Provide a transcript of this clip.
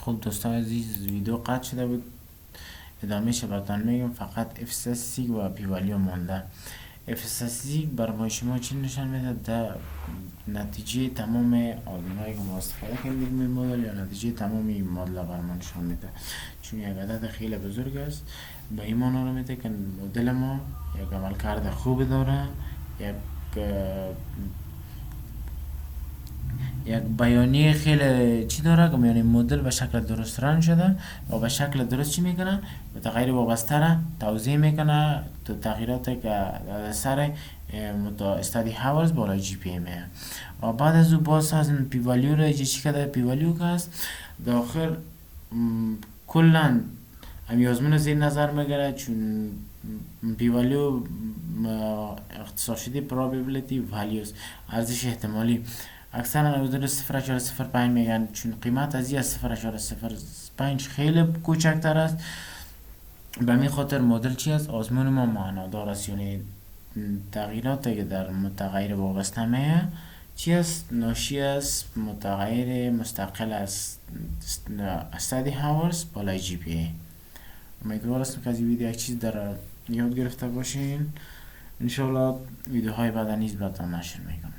خب دوستان عزیز، ویدیو قطع شده بود، ادامهش براتون میگم. فقط اف و پی ولیو مونده. اف برای ما شما چی نشان میده؟ در نتیجه تمام آلمایی که ما استفاده کردیم این مدل یا نتیجه تمام این مدل بر ما نشان میده، چون یک عدد خیلی بزرگ است. به این معنا رو میده که مدل ما یک عملکرد خوب داره، یک بیانیه خیلی چی داره که میانی مدل به شکل درست رن شده و به شکل درست چی میکنه؟ متغیر وابسته را توضیح میکنه تو تغییراتی که در سر استادی هاورز بالای جی پی میه. و بعد از او باز از پی ولیو را چی کرده؟ پی ولیو که هست داخل کلا همی آزمون زیر نظر میگیره، چون پی ولیو اختصار شده probability values، ارزش احتمالی. اکثرا حدود 0.05 میگن، چون قیمت از 0.05 خیلی کوچکتر است. به می خاطر مدل چی است؟ آزمون ما معنادار است، یعنی تغییراتی که در متغیر وابسته میه چی است؟ ناشی از متغیر مستقل از استادی هاورز بالای جی پی ای. امیدوار هستم که از این ویدیو یک چیز در یاد گرفته باشین. انشاءالله ویدیوهای بعد نیز براتون نشر میکنم.